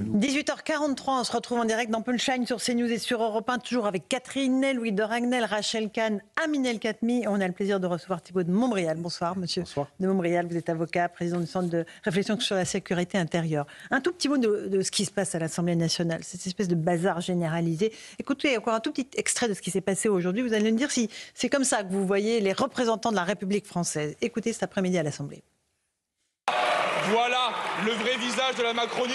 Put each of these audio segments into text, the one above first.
18h43, on se retrouve en direct dans Punchline sur CNews et sur Europe 1, toujours avec Catherine Ney, Louis de Ragnel, Rachel Kahn, Aminel Khatmi. On a le plaisir de recevoir Thibault de Montbrial. Bonsoir, monsieur. Bonsoir. De Montbrial, vous êtes avocat, président du Centre de réflexion sur la sécurité intérieure. Un tout petit mot de ce qui se passe à l'Assemblée nationale, cette espèce de bazar généralisé. Écoutez, encore un tout petit extrait de ce qui s'est passé aujourd'hui. Vous allez me dire si c'est comme ça que vous voyez les représentants de la République française. Écoutez cet après-midi à l'Assemblée. Voilà le vrai visage de la Macronie.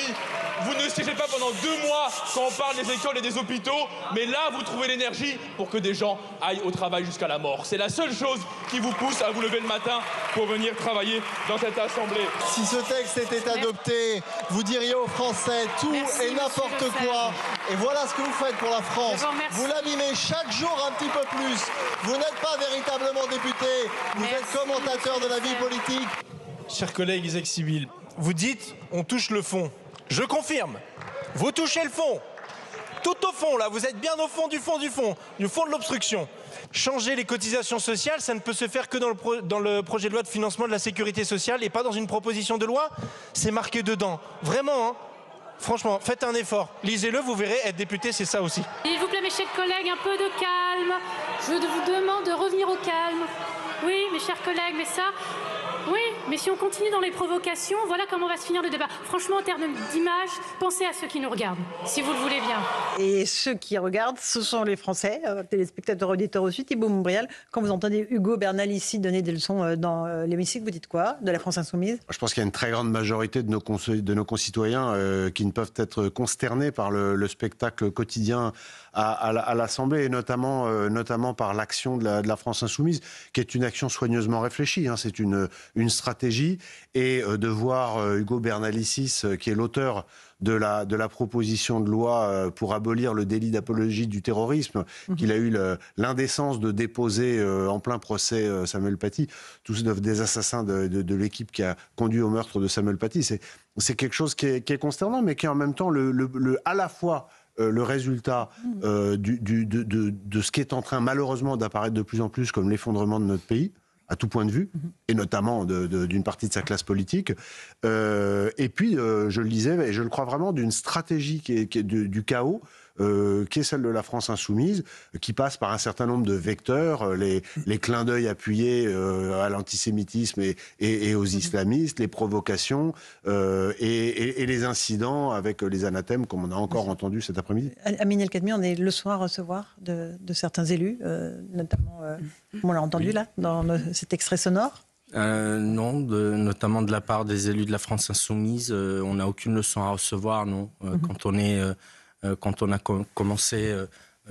Vous ne siégez pas pendant 2 mois quand on parle des écoles et des hôpitaux, mais là, vous trouvez l'énergie pour que des gens aillent au travail jusqu'à la mort. C'est la seule chose qui vous pousse à vous lever le matin pour venir travailler dans cette Assemblée. Si ce texte était adopté, vous diriez aux Français tout et n'importe quoi. Et voilà ce que vous faites pour la France. Vous l'abîmez chaque jour un petit peu plus. Vous n'êtes pas véritablement député, vous êtes commentateur de la vie politique. Chers collègues Isaac Sibyl, vous dites on touche le fond. Je confirme, vous touchez le fond. Tout au fond, là, vous êtes bien au fond du fond du fond de l'obstruction. Changer les cotisations sociales, ça ne peut se faire que dans le projet de loi de financement de la sécurité sociale et pas dans une proposition de loi. C'est marqué dedans. Vraiment, hein. Franchement, faites un effort. Lisez-le, vous verrez, être député, c'est ça aussi. S'il vous plaît, mes chers collègues, un peu de calme. Je vous demande de revenir au calme. Oui, mes chers collègues, mais ça... Oui, mais si on continue dans les provocations, voilà comment va se finir le débat. Franchement, en termes d'image, pensez à ceux qui nous regardent, si vous le voulez bien. Et ceux qui regardent, ce sont les Français, téléspectateurs, auditeurs aussi. Thibault de Montbrial, quand vous entendez Hugo Bernal ici donner des leçons dans l'hémicycle, vous dites quoi de la France insoumise? Je pense qu'il y a une très grande majorité de nos concitoyens qui ne peuvent être consternés par le spectacle quotidien à l'Assemblée, et notamment par l'action de la France insoumise, qui est une action soigneusement réfléchie. Hein. C'est une stratégie, et de voir Hugo Bernalicis, qui est l'auteur de la proposition de loi pour abolir le délit d'apologie du terrorisme, qu'il a eu l'indécence de déposer en plein procès Samuel Paty, tous des assassins de l'équipe qui a conduit au meurtre de Samuel Paty. C'est quelque chose qui est consternant, mais qui est en même temps à la fois le résultat de ce qui est en train malheureusement d'apparaître de plus en plus comme l'effondrement de notre pays, à tout point de vue, et notamment d'une partie de sa classe politique. Et puis, je le disais, et je le crois vraiment, d'une stratégie qui est du chaos, qui est celle de la France insoumise, qui passe par un certain nombre de vecteurs, les clins d'œil appuyés à l'antisémitisme et aux islamistes, les provocations et les incidents avec les anathèmes, comme on a encore entendu cet après-midi. Aminel Khatmi, on est le soin à recevoir de certains élus, notamment, comme on l'a entendu là, dans cet extrait sonore. Non, notamment de la part des élus de la France insoumise, on n'a aucune leçon à recevoir, non. Quand on a commencé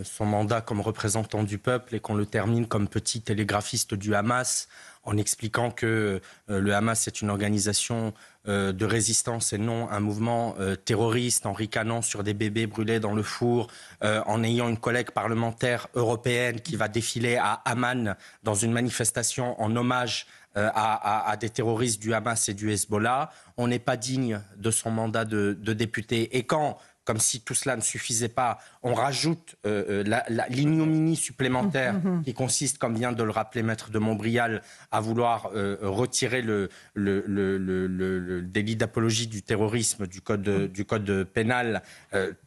son mandat comme représentant du peuple et qu'on le termine comme petit télégraphiste du Hamas, en expliquant que le Hamas est une organisation de résistance et non un mouvement terroriste, en ricanant sur des bébés brûlés dans le four, en ayant une collègue parlementaire européenne qui va défiler à Amman dans une manifestation en hommage à des terroristes du Hamas et du Hezbollah. On n'est pas digne de son mandat de député. Et quand, comme si tout cela ne suffisait pas, on rajoute l'ignominie supplémentaire qui consiste, comme vient de le rappeler Maître de Montbrial, à vouloir retirer le délit d'apologie du terrorisme du code pénal,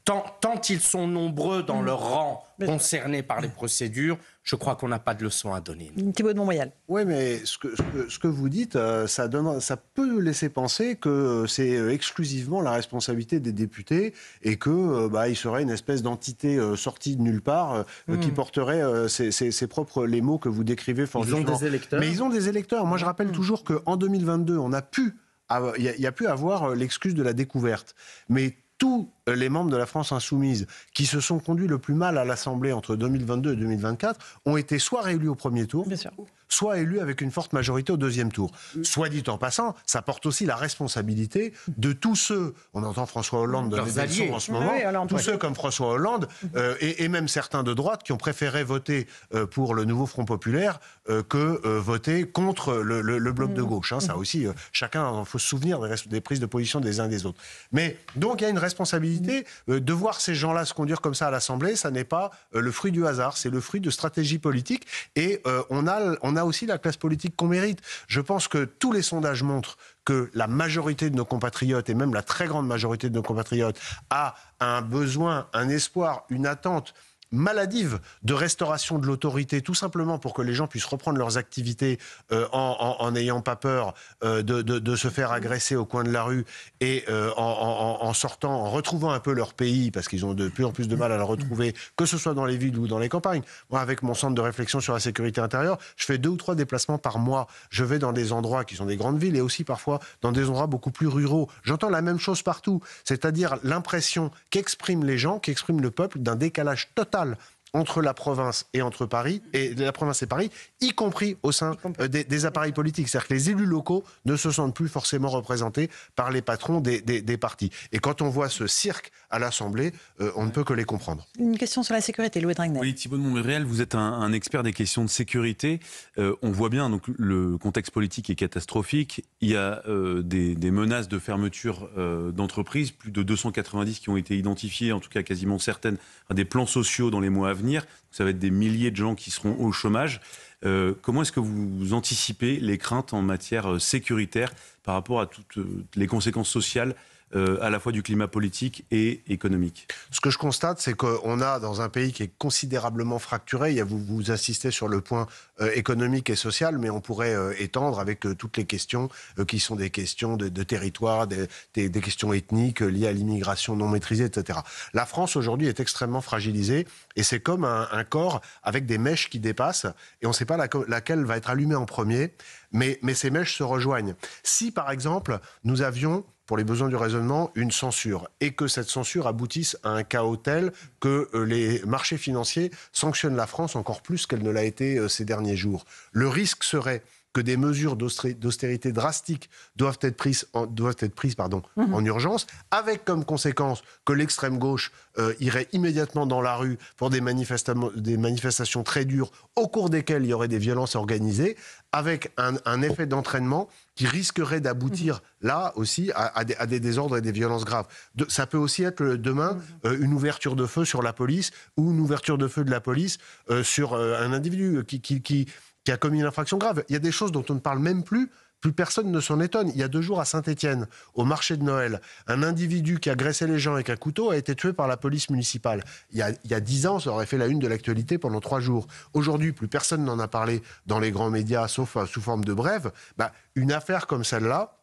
tant ils sont nombreux dans leur rang concernés par les procédures, je crois qu'on n'a pas de leçon à donner. Thibault de Montbrial. Oui, mais ce que vous dites, ça peut laisser penser que c'est exclusivement la responsabilité des députés et que il serait une espèce d'entité sortie de nulle part qui porterait les mots que vous décrivez fort justement. Ils ont des électeurs. Mais ils ont des électeurs. Moi, je rappelle toujours qu'en 2022, il y a pu avoir l'excuse de la découverte. Mais tous les membres de la France insoumise qui se sont conduits le plus mal à l'Assemblée entre 2022 et 2024 ont été soit réélus au premier tour, soit élus avec une forte majorité au deuxième tour. Soit dit en passant, ça porte aussi la responsabilité de tous ceux, on entend François Hollande donner des leçons en ce moment, tous ceux comme François Hollande et même certains de droite qui ont préféré voter pour le nouveau Front Populaire que voter contre le bloc de gauche. Hein. Ça aussi, chacun, il faut se souvenir des prises de position des uns et des autres. Mais donc il y a une responsabilité responsabilité. De voir ces gens-là se conduire comme ça à l'Assemblée, ça n'est pas le fruit du hasard, c'est le fruit de stratégie politique. Et on a aussi la classe politique qu'on mérite. Je pense que tous les sondages montrent que la majorité de nos compatriotes, et même la très grande majorité de nos compatriotes, a un besoin, un espoir, une attente maladive de restauration de l'autorité, tout simplement pour que les gens puissent reprendre leurs activités en n'ayant pas peur de se faire agresser au coin de la rue et en sortant, en retrouvant un peu leur pays, parce qu'ils ont de plus en plus de mal à le retrouver, que ce soit dans les villes ou dans les campagnes. Moi, avec mon centre de réflexion sur la sécurité intérieure, je fais 2 ou 3 déplacements par mois. Je vais dans des endroits qui sont des grandes villes et aussi parfois dans des endroits beaucoup plus ruraux. J'entends la même chose partout, c'est-à-dire l'impression qu'expriment les gens, qu'exprime le peuple d'un décalage total entre la province et entre Paris, et la province et Paris, y compris au sein des appareils politiques. C'est-à-dire que les élus locaux ne se sentent plus forcément représentés par les patrons des partis. Et quand on voit ce cirque à l'Assemblée, on ne peut que les comprendre. Une question sur la sécurité, Louis Dragnel. Oui, Thibault de Montréal, vous êtes un expert des questions de sécurité. On voit bien, donc le contexte politique est catastrophique. Il y a des menaces de fermeture d'entreprises, plus de 290 qui ont été identifiées, en tout cas quasiment certaines, des plans sociaux dans les mois à venir. Ça va être des milliers de gens qui seront au chômage. Comment est-ce que vous anticipez les craintes en matière sécuritaire par rapport à toutes les conséquences sociales à la fois du climat politique et économique? Ce que je constate, c'est qu'on a dans un pays qui est considérablement fracturé, vous insistez sur le point économique et social, mais on pourrait étendre avec toutes les questions qui sont des questions de territoire, des questions ethniques liées à l'immigration non maîtrisée, etc. La France aujourd'hui est extrêmement fragilisée et c'est comme un corps avec des mèches qui dépassent et on ne sait pas laquelle va être allumée en premier, mais ces mèches se rejoignent. Si par exemple nous avions, pour les besoins du raisonnement, une censure, et que cette censure aboutisse à un chaos tel que les marchés financiers sanctionnent la France encore plus qu'elle ne l'a été ces derniers jours. Le risque serait que des mesures d'austérité drastiques doivent être prises en urgence, avec comme conséquence que l'extrême gauche irait immédiatement dans la rue pour des manifestations très dures, au cours desquelles il y aurait des violences organisées, avec un effet d'entraînement qui risquerait d'aboutir là aussi à des désordres et des violences graves. Ça peut aussi être demain une ouverture de feu sur la police ou une ouverture de feu de la police sur un individu qui a commis une infraction grave. Il y a des choses dont on ne parle même plus. Plus personne ne s'en étonne. Il y a 2 jours à Saint-Étienne, au marché de Noël, un individu qui agressait les gens avec un couteau a été tué par la police municipale. Il y a 10 ans, ça aurait fait la une de l'actualité pendant 3 jours. Aujourd'hui, plus personne n'en a parlé dans les grands médias, sauf sous forme de brève. Une affaire comme celle-là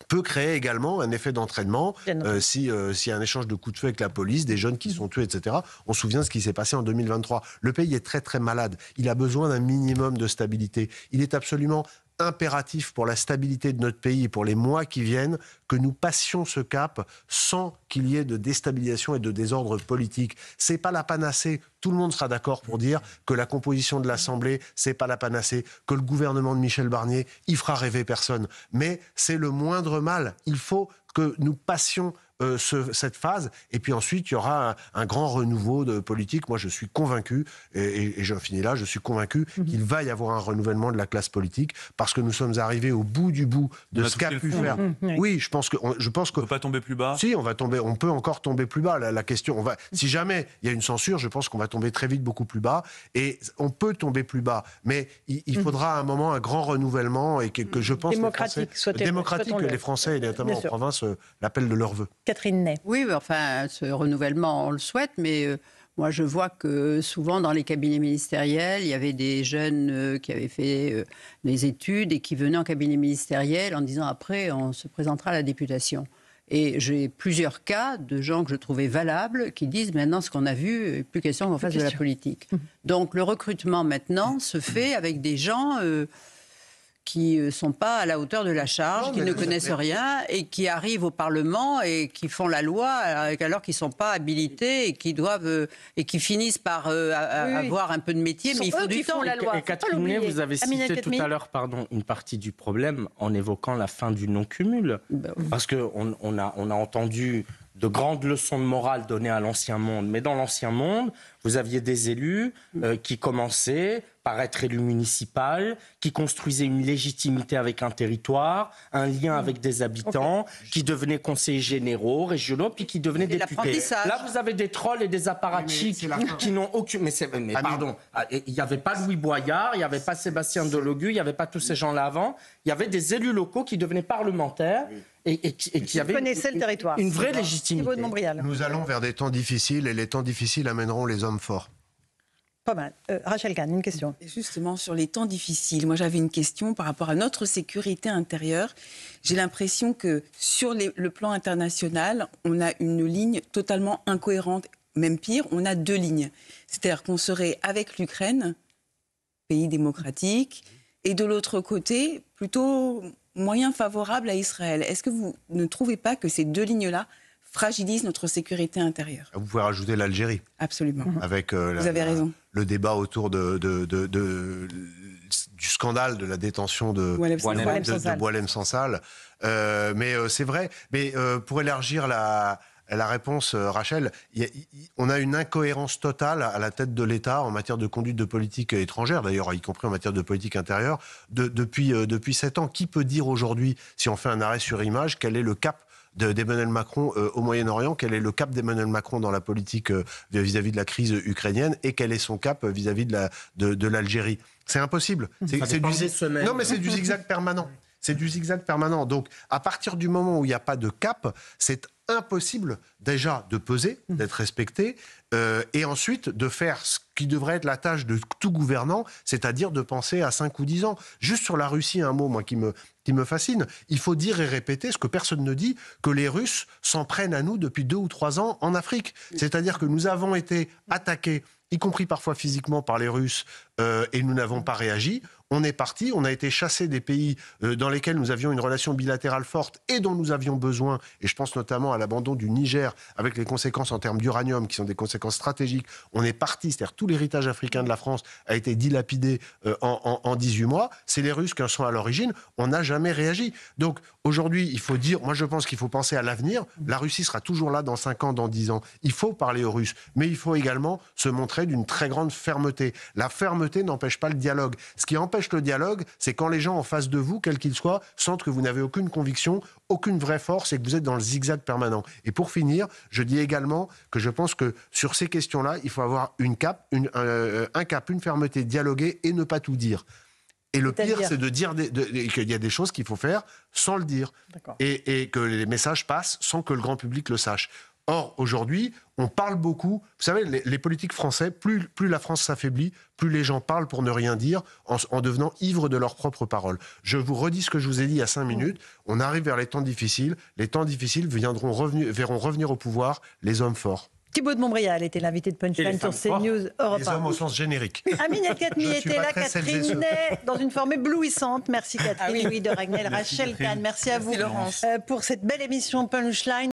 peut créer également un effet d'entraînement s'il y a un échange de coups de feu avec la police, des jeunes qui sont tués, etc. On se souvient de ce qui s'est passé en 2023. Le pays est très très malade. Il a besoin d'un minimum de stabilité. Il est absolument impératif pour la stabilité de notre pays et pour les mois qui viennent que nous passions ce cap sans qu'il y ait de déstabilisation et de désordre politique. C'est pas la panacée. Tout le monde sera d'accord pour dire que la composition de l'Assemblée, c'est pas la panacée, que le gouvernement de Michel Barnier, il fera rêver personne. Mais c'est le moindre mal. Il faut que nous passions cette phase, et puis ensuite il y aura un grand renouveau de politique. Moi je suis convaincu, et j'en finis là, je suis convaincu qu'il va y avoir un renouvellement de la classe politique, parce que nous sommes arrivés au bout du bout de ce qu'a pu faire. Oui, je pense que on ne peut pas tomber plus bas. Si, on peut encore tomber plus bas. La question, si jamais il y a une censure, je pense qu'on va tomber très vite beaucoup plus bas, et on peut tomber plus bas, mais il faudra à un moment un grand renouvellement, et que je pense démocratique, que les Français, et notamment en province, l'appellent de leur vœu. Catherine Ney. Oui, enfin, ce renouvellement, on le souhaite, mais moi, je vois que souvent, dans les cabinets ministériels, il y avait des jeunes qui avaient fait des études et qui venaient en cabinet ministériel en disant « après, on se présentera à la députation ». Et j'ai plusieurs cas de gens que je trouvais valables qui disent maintenant ce qu'on a vu, plus question qu'on fasse de la politique. Donc le recrutement maintenant se fait avec des gens qui ne sont pas à la hauteur de la charge, qui ne connaissent rien et qui arrivent au Parlement et qui font la loi alors qu'ils ne sont pas habilités et qui doivent et qui finissent par avoir un peu de métier, mais il faut du temps. Et Catherine, vous avez cité tout à l'heure une partie du problème en évoquant la fin du non-cumul. Parce qu'on a entendu de grandes leçons de morale données à l'Ancien Monde. Mais dans l'Ancien Monde, vous aviez des élus qui commençaient par être élu municipal, qui construisait une légitimité avec un territoire, un lien avec des habitants, qui devenaient conseillers généraux, régionaux, puis qui devenaient députés. Là, vous avez des trolls et des apparatchiks qui n'ont aucune... Mais pardon, il n'y avait pas Louis Boyard, il n'y avait pas Sébastien Delogu, il n'y avait pas tous ces gens-là avant. Il y avait des élus locaux qui devenaient parlementaires et qui avaient le territoire. Une vraie légitimité. Nous allons vers des temps difficiles et les temps difficiles amèneront les hommes forts. Pas mal. Rachel Kahn, une question. Et justement, sur les temps difficiles, moi j'avais une question par rapport à notre sécurité intérieure. J'ai l'impression que sur le plan international, on a une ligne totalement incohérente. Même pire, on a 2 lignes. C'est-à-dire qu'on serait avec l'Ukraine, pays démocratique, et de l'autre côté, plutôt moyen favorable à Israël. Est-ce que vous ne trouvez pas que ces 2 lignes-là fragilise notre sécurité intérieure? Vous pouvez rajouter l'Algérie. Absolument. Avec vous avez raison. Le débat autour du scandale de la détention de Boualem Sansal. Mais c'est vrai. Mais pour élargir la réponse, Rachel, on a une incohérence totale à la tête de l'État en matière de conduite de politique étrangère, d'ailleurs, y compris en matière de politique intérieure, depuis 7 ans. Qui peut dire aujourd'hui, si on fait un arrêt sur image, quel est le cap d'Emmanuel Macron au Moyen-Orient, quel est le cap d'Emmanuel Macron dans la politique vis-à-vis de la crise ukrainienne et quel est son cap vis-à-vis de l'Algérie. C'est impossible. Non, mais c'est du zigzag permanent. C'est du zigzag permanent. Donc, à partir du moment où il n'y a pas de cap, c'est impossible déjà de peser, d'être respecté, et ensuite de faire ce qui devrait être la tâche de tout gouvernant, c'est-à-dire de penser à 5 ou 10 ans. Juste sur la Russie, un mot, moi, qui me fascine. Il faut dire et répéter ce que personne ne dit, que les Russes s'en prennent à nous depuis 2 ou 3 ans en Afrique. C'est-à-dire que nous avons été attaqués, y compris parfois physiquement par les Russes, et nous n'avons pas réagi. On est parti, on a été chassé des pays dans lesquels nous avions une relation bilatérale forte et dont nous avions besoin, et je pense notamment à l'abandon du Niger, avec les conséquences en termes d'uranium, qui sont des conséquences stratégiques. On est parti, c'est-à-dire tout l'héritage africain de la France a été dilapidé en 18 mois. C'est les Russes qui en sont à l'origine. On n'a jamais réagi. Donc aujourd'hui, il faut dire, moi je pense qu'il faut penser à l'avenir. La Russie sera toujours là dans 5 ans, dans 10 ans. Il faut parler aux Russes, mais il faut également se montrer d'une très grande fermeté. La fermeté n'empêche pas le dialogue. Ce qui empêche le dialogue, c'est quand les gens en face de vous, quels qu'ils soient, sentent que vous n'avez aucune conviction, aucune vraie force et que vous êtes dans le zigzag permanent. Et pour finir, je dis également que je pense que sur ces questions-là, il faut avoir un cap, une fermeté, dialoguer et ne pas tout dire. Et le pire, c'est de dire qu'il y a des choses qu'il faut faire sans le dire. Et que les messages passent sans que le grand public le sache. Or, aujourd'hui, on parle beaucoup. Vous savez, les politiques français, plus la France s'affaiblit, plus les gens parlent pour ne rien dire, en devenant ivres de leurs propres paroles. Je vous redis ce que je vous ai dit il y a 5 minutes. On arrive vers les temps difficiles. Les temps difficiles verront revenir au pouvoir les hommes forts. Thibaut de Montbrial était l'invité de Punchline sur CNews Europe 1. Les hommes au sens générique. Amine El-Khatmi était là, Catherine Ney, dans une forme éblouissante. Merci Catherine, Louis de Ragnel, Rachel Kahn, merci à vous pour cette belle émission Punchline.